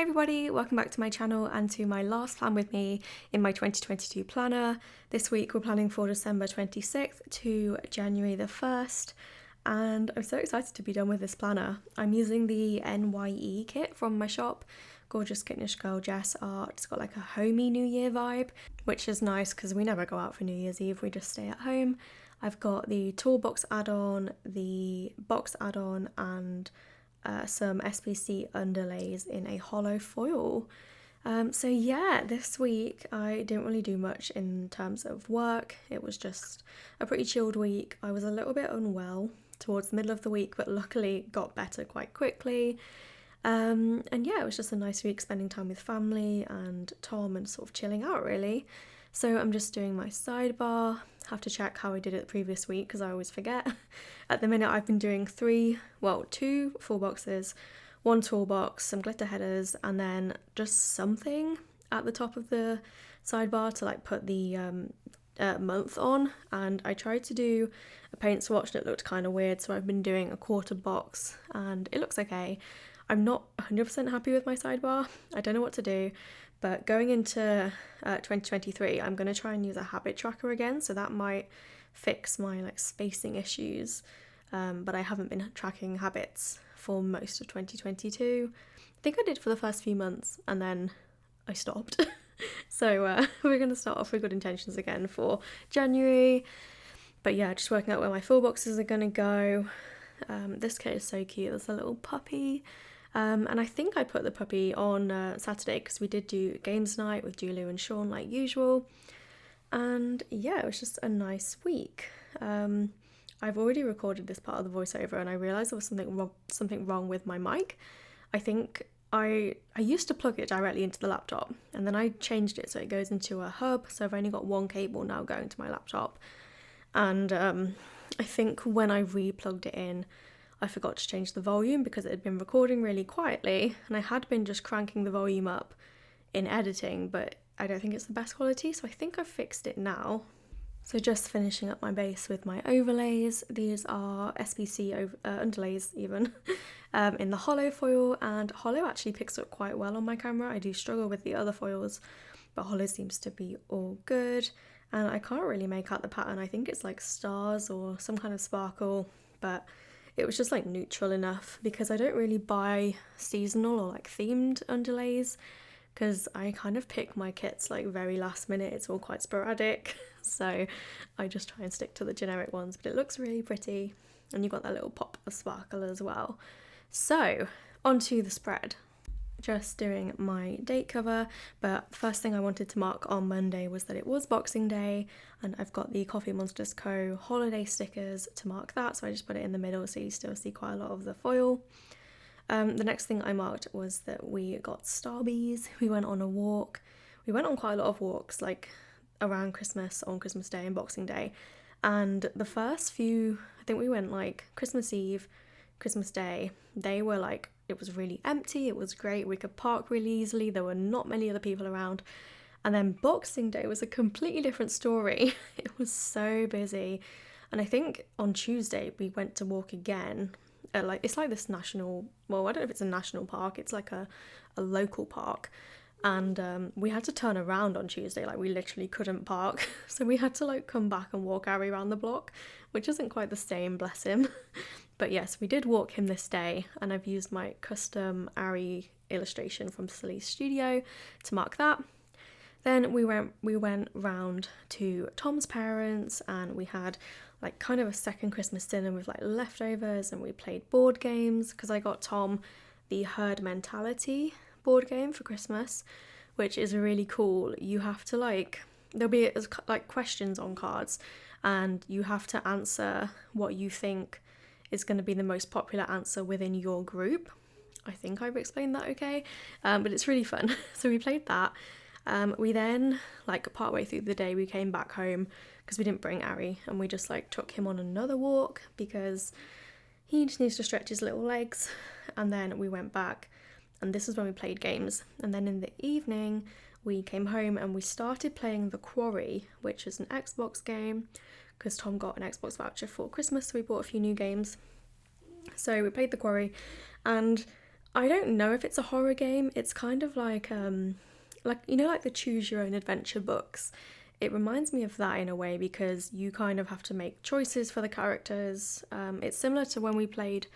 everybody, welcome back to my channel and to my last plan with me in my 2022 planner. This week we're planning for December 26th to January the 1st and I'm so excited to be done with this planner. I'm using the NYE kit from my shop, Gorgeous Kittenish Girl Jess Art. It's got like a homey New Year vibe, which is nice because we never go out for New Year's Eve, we just stay at home. I've got the toolbox add-on, the box add-on and some SPC underlays in a hollow foil. So yeah, this week I didn't really do much in terms of work. It was just a pretty chilled week. I was a little bit unwell towards the middle of the week, but luckily got better quite quickly. And yeah, it was just a nice week spending time with family and Tom and sort of chilling out really. So I'm just doing my sidebar. Have to check how I did it the previous week because I always forget. At the minute I've been doing two full boxes, one toolbox, some glitter headers, and then just something at the top of the sidebar to like put the month on. And I tried to do a paint swatch and it looked kind of weird, so I've been doing a quarter box and it looks okay. I'm not 100% happy with my sidebar. I don't know what to do. But going into 2023, I'm going to try and use a habit tracker again, so that might fix my like spacing issues. But I haven't been tracking habits for most of 2022. I think I did for the first few months and then I stopped. So we're going to start off with good intentions again for January. But yeah, just working out where my full boxes are going to go. This kit is so cute. There's a little puppy. And I think I put the puppy on Saturday because we did do games night with Julia and Sean like usual. And yeah, it was just a nice week. I've already recorded this part of the voiceover and I realised there was something wrong with my mic. I think I used to plug it directly into the laptop and then I changed it so it goes into a hub. So I've only got one cable now going to my laptop. And I think when I re-plugged it in, I forgot to change the volume because it had been recording really quietly and I had been just cranking the volume up in editing, but I don't think it's the best quality, so I think I've fixed it now. So just finishing up my base with my overlays. These are SPC underlays even in the hollow foil, and hollow actually picks up quite well on my camera. I do struggle with the other foils, but hollow seems to be all good. And I can't really make out the pattern. I think it's like stars or some kind of sparkle, but it was just like neutral enough because I don't really buy seasonal or like themed underlays because I kind of pick my kits like very last minute. It's all quite sporadic, so I just try and stick to the generic ones, but it looks really pretty and you've got that little pop of sparkle as well. So onto the spread. Just doing my date cover, but first thing I wanted to mark on Monday was that it was Boxing Day, and I've got the Coffee Monsters Co. holiday stickers to mark that, so I just put it in the middle so you still see quite a lot of the foil. The next thing I marked was that we got Starbies. We went on a walk. We went on quite a lot of walks, like around Christmas, on Christmas Day and Boxing Day, and the first few, I think we went like Christmas Eve, Christmas Day, they were like, it was really empty, it was great, we could park really easily, there were not many other people around. And then Boxing Day was a completely different story. It was so busy. And I think on Tuesday we went to walk again. It's like this national, well, I don't know if it's a national park, it's like a local park. And we had to turn around on Tuesday, like we literally couldn't park. So we had to like come back and walk Ari around the block, which isn't quite the same, bless him. But yes, we did walk him this day, and I've used my custom Ari illustration from Sally's studio to mark that. Then we went round to Tom's parents, and we had like kind of a second Christmas dinner with like leftovers, and we played board games because I got Tom the Herd Mentality board game for Christmas, which is really cool. You have to there'll be like questions on cards, and you have to answer what you think is going to be the most popular answer within your group. I think I've explained that okay, but it's really fun. So we played that. We then, like partway through the day, we came back home because we didn't bring Ari, and we just like took him on another walk because he just needs to stretch his little legs. And then we went back, and this is when we played games. And then in the evening we came home and we started playing The Quarry, which is an Xbox game because Tom got an Xbox voucher for Christmas, so we bought a few new games. So we played The Quarry, and I don't know if it's a horror game. It's kind of like like the choose your own adventure books. It reminds me of that in a way because you kind of have to make choices for the characters. It's similar to when we played,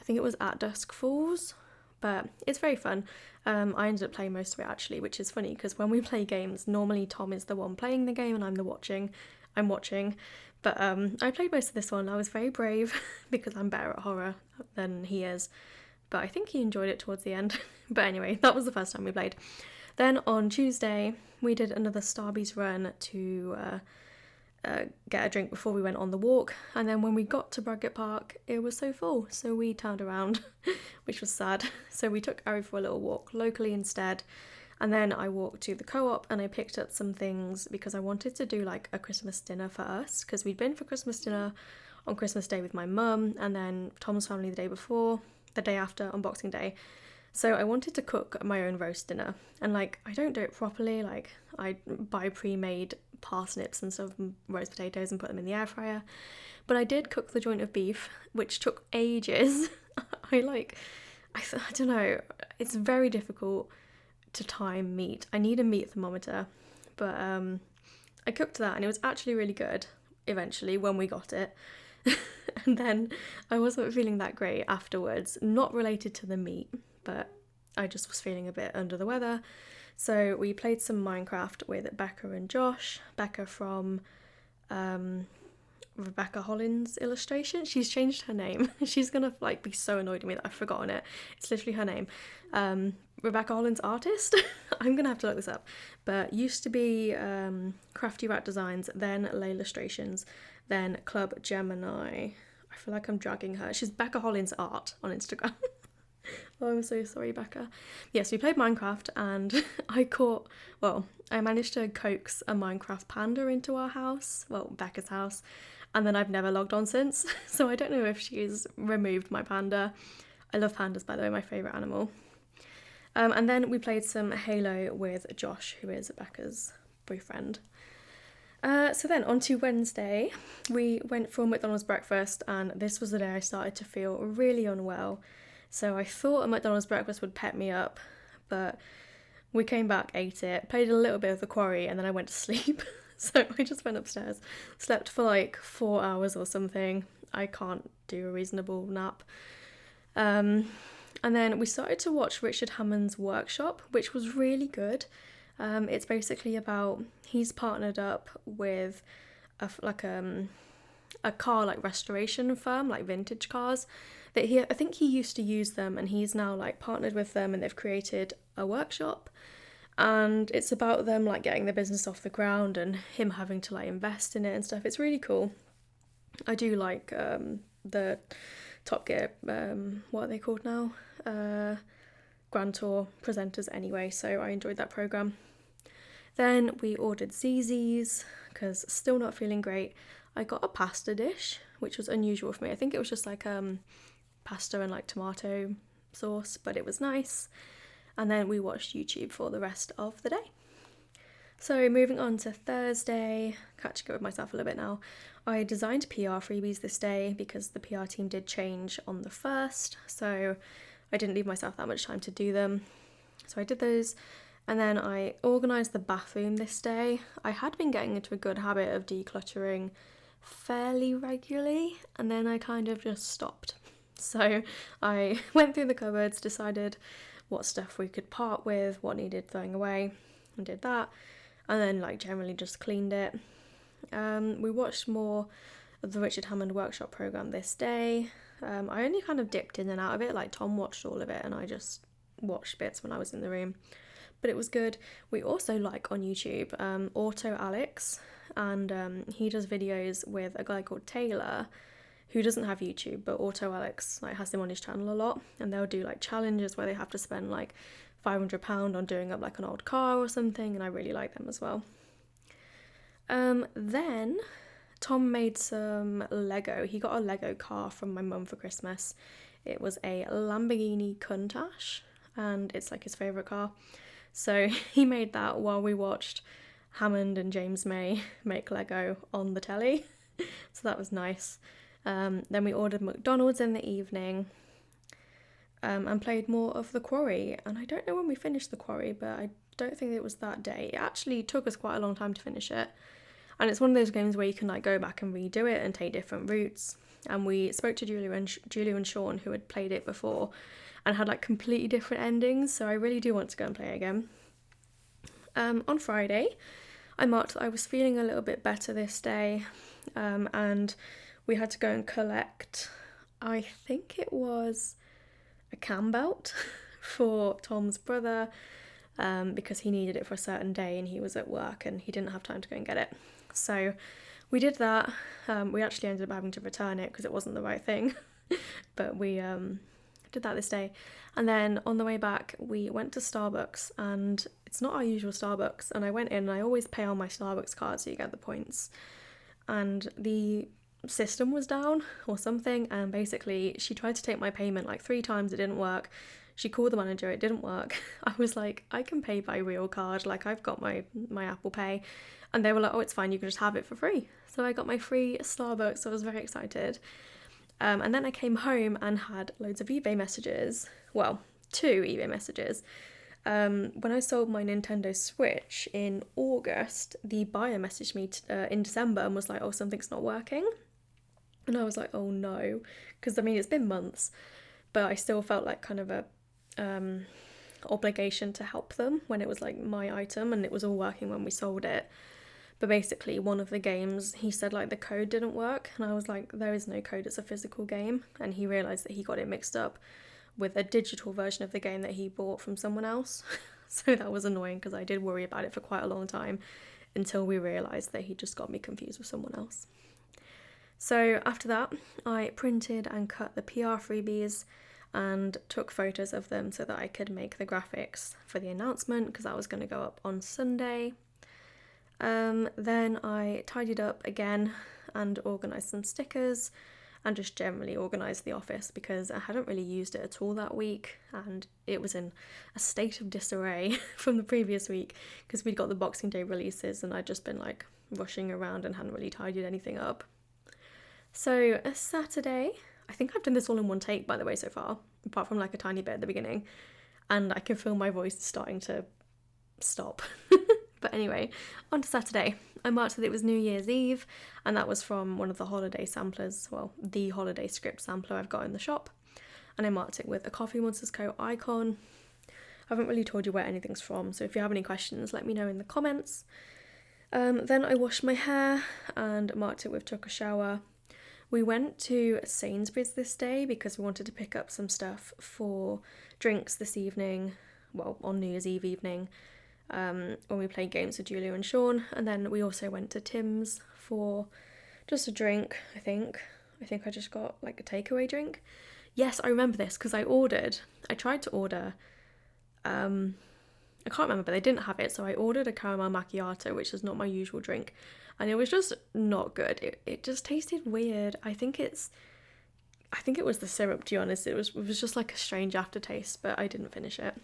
I think it was At Dusk Falls, but it's very fun. I ended up playing most of it actually, which is funny because when we play games, normally Tom is the one playing the game and I'm watching. But I played most of this one. I was very brave because I'm better at horror than he is. But I think he enjoyed it towards the end. But anyway, that was the first time we played. Then on Tuesday, we did another Starbucks run to get a drink before we went on the walk. And then when we got to Bradgate Park, it was so full. So we turned around, which was sad. So we took Ari for a little walk locally instead. And then I walked to the co-op and I picked up some things because I wanted to do like a Christmas dinner for us. Because we'd been for Christmas dinner on Christmas Day with my mum and then Tom's family the day before, the day after on Boxing Day. So I wanted to cook my own roast dinner, and like I don't do it properly. Like I buy pre-made parsnips and sort of roast potatoes and put them in the air fryer. But I did cook the joint of beef, which took ages. I don't know. It's very difficult to time meat. I need a meat thermometer, but I cooked that and it was actually really good. Eventually, when we got it. And then I wasn't feeling that great afterwards, not related to the meat, but I just was feeling a bit under the weather. So we played some Minecraft with Becca and Josh. Becca from Rebecca Hollins Illustration. She's changed her name. She's gonna like be so annoyed at me that I've forgotten it. It's literally her name. Rebecca Hollins Artist. I'm gonna have to look this up. But used to be Crafty Rat Designs, then Lay Illustrations, then Club Gemini. I feel like I'm dragging her. She's Becca Hollins Art on Instagram. Oh, I'm so sorry, Becca. Yes, we played Minecraft and I managed to coax a Minecraft panda into our house, well, Becca's house, and then I've never logged on since. So I don't know if she's removed my panda. I love pandas, by the way, my favourite animal. And then we played some Halo with Josh, who is Becca's boyfriend. So then on to Wednesday, we went for McDonald's breakfast, and this was the day I started to feel really unwell. So I thought a McDonald's breakfast would pep me up, but we came back, ate it, played a little bit of the quarry, and then I went to sleep. So I just went upstairs, slept for like 4 hours or something. I can't do a reasonable nap. And then we started to watch Richard Hammond's workshop, which was really good. It's basically about, he's partnered up with a car like restoration firm, like vintage cars, that I think he used to use them, and he's now like partnered with them and they've created a workshop, and it's about them like getting the business off the ground and him having to like invest in it and stuff. It's really cool. I do like the Top Gear, what are they called now? Grand Tour presenters anyway, so I enjoyed that programme. Then we ordered Zzz's because still not feeling great. I got a pasta dish, which was unusual for me. I think it was just like pasta and like tomato sauce, but it was nice. And then we watched YouTube for the rest of the day. So moving on to Thursday, catching up with myself a little bit now. I designed PR freebies this day because the PR team did change on the 1st, so I didn't leave myself that much time to do them. So I did those, and then I organised the bathroom this day. I had been getting into a good habit of decluttering fairly regularly, and then I kind of just stopped. So I went through the cupboards, decided what stuff we could part with, what needed throwing away, and did that, and then like generally just cleaned it. We watched more of the Richard Hammond workshop programme this day. I only kind of dipped in and out of it, like Tom watched all of it and I just watched bits when I was in the room, but it was good. We also like on YouTube Auto Alex, and he does videos with a guy called Taylor who doesn't have YouTube, but Auto Alex like has him on his channel a lot, and they'll do like challenges where they have to spend like £500 on doing up like an old car or something, and I really like them as well. Then Tom made some Lego. He got a Lego car from my mum for Christmas. It was a Lamborghini Countach, and it's like his favourite car. So he made that while we watched Hammond and James May make Lego on the telly. So that was nice. Then we ordered McDonald's in the evening. and played more of the quarry. And I don't know when we finished the quarry, but I don't think it was that day. It actually took us quite a long time to finish it. And it's one of those games where you can like go back and redo it and take different routes. And we spoke to Julia and Sean, who had played it before and had like completely different endings. So I really do want to go and play it again. On Friday, I marked that I was feeling a little bit better this day, and we had to go and collect, I think it was a cam belt for Tom's brother, because he needed it for a certain day and he was at work and he didn't have time to go and get it. So we did that. We actually ended up having to return it because it wasn't the right thing, but we did that this day. And then on the way back, we went to Starbucks, and it's not our usual Starbucks. And I went in, and I always pay on my Starbucks card so you get the points. And the system was down or something, and basically she tried to take my payment like 3 times, it didn't work. She called the manager, it didn't work. I was like, I can pay by real card, like I've got my Apple Pay. And they were like, oh, it's fine, you can just have it for free. So I got my free Starbucks, so I was very excited. And then I came home and had loads of eBay messages. Well, 2 eBay messages. When I sold my Nintendo Switch in August, the buyer messaged me in December and was like, oh, something's not working. And I was like, oh no. Because, I mean, it's been months, but I still felt like kind of a obligation to help them when it was like my item and it was all working when we sold it. But basically, one of the games, he said like the code didn't work, and I was like, there is no code, it's a physical game. And he realised that he got it mixed up with a digital version of the game that he bought from someone else. So that was annoying because I did worry about it for quite a long time until we realised that he just got me confused with someone else. So after that, I printed and cut the PR freebies and took photos of them so that I could make the graphics for the announcement, because that was going to go up on Sunday. Then I tidied up again and organised some stickers and just generally organised the office because I hadn't really used it at all that week, and it was in a state of disarray from the previous week because we'd got the Boxing Day releases and I'd just been like rushing around and hadn't really tidied anything up. So a Saturday, I think I've done this all in one take by the way so far, apart from like a tiny bit at the beginning, and I can feel my voice starting to stop. But anyway, on to Saturday. I marked that it was New Year's Eve, and that was from one of the holiday samplers, well, the holiday script sampler I've got in the shop. And I marked it with a Coffee Monsters Co. icon. I haven't really told you where anything's from, so if you have any questions, let me know in the comments. Then I washed my hair and marked it with took a shower. We went to Sainsbury's this day because we wanted to pick up some stuff for drinks this evening, well, on New Year's Eve evening. When we played games with Julia and Sean, and then we also went to Tim's for just a drink, I think I just got like a takeaway drink. Yes, I remember this because I tried to order, I can't remember, but they didn't have it, so I ordered a caramel macchiato, which is not my usual drink, and it was just not good. It just tasted weird. I think it was the syrup, to be honest. It was just like a strange aftertaste, but I didn't finish it.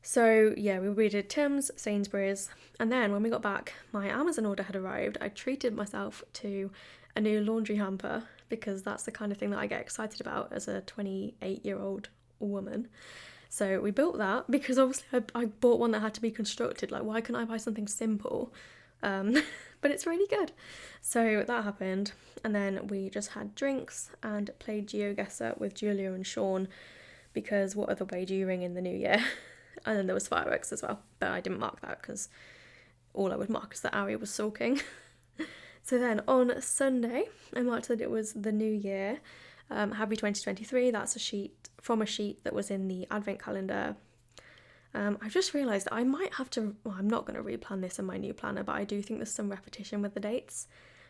So yeah, we did Tim's, Sainsbury's, and then when we got back, my Amazon order had arrived. I treated myself to a new laundry hamper because that's the kind of thing that I get excited about as a 28-year-old woman. So we built that because obviously I bought one that had to be constructed. Like, why couldn't I buy something simple? But it's really good. So that happened, and then we just had drinks and played GeoGuessr with Julia and Sean because what other way do you ring in the new year? And then there was fireworks as well, but I didn't mark that because all I would mark is that Ari was sulking. So then on Sunday, I marked that it was the new year. Happy 2023, that's a sheet that was in the advent calendar. I've just realised I might have to, well, I'm not going to replan this in my new planner, but I do think there's some repetition with the dates.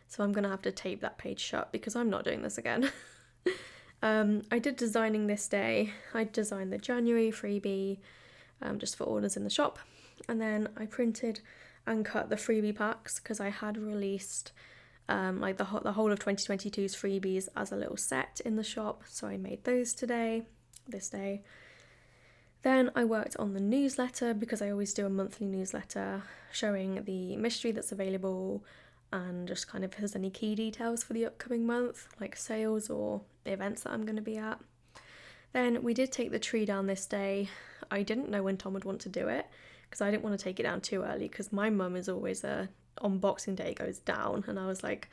So I'm going to have to tape that page shut because I'm not doing this again. I did designing this day. I designed the January freebie, just for orders in the shop, and then I printed and cut the freebie packs because I had released like the whole of 2022's freebies as a little set in the shop, so I made those this day. Then I worked on the newsletter because I always do a monthly newsletter showing the mystery that's available and just kind of if there's any key details for the upcoming month, like sales or events that I'm going to be at. Then we did take the tree down this day. I didn't know when Tom would want to do it because I didn't want to take it down too early because my mum is always on Boxing Day goes down, and I was like,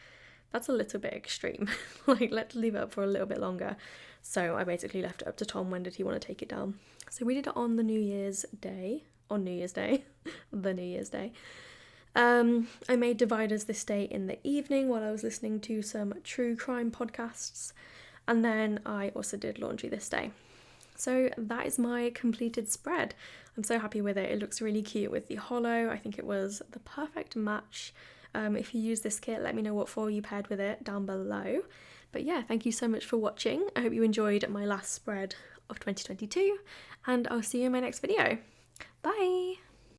that's a little bit extreme. Like, let's leave it up for a little bit longer. So I basically left it up to Tom. When did he want to take it down? So we did it on the New Year's Day. On New Year's Day. The New Year's Day. I made dividers this day in the evening while I was listening to some true crime podcasts. And then I also did laundry this day. So that is my completed spread. I'm so happy with it. It looks really cute with the hollow. I think it was the perfect match. If you use this kit, let me know what foil you paired with it down below. But yeah, thank you so much for watching. I hope you enjoyed my last spread of 2022, and I'll see you in my next video. Bye!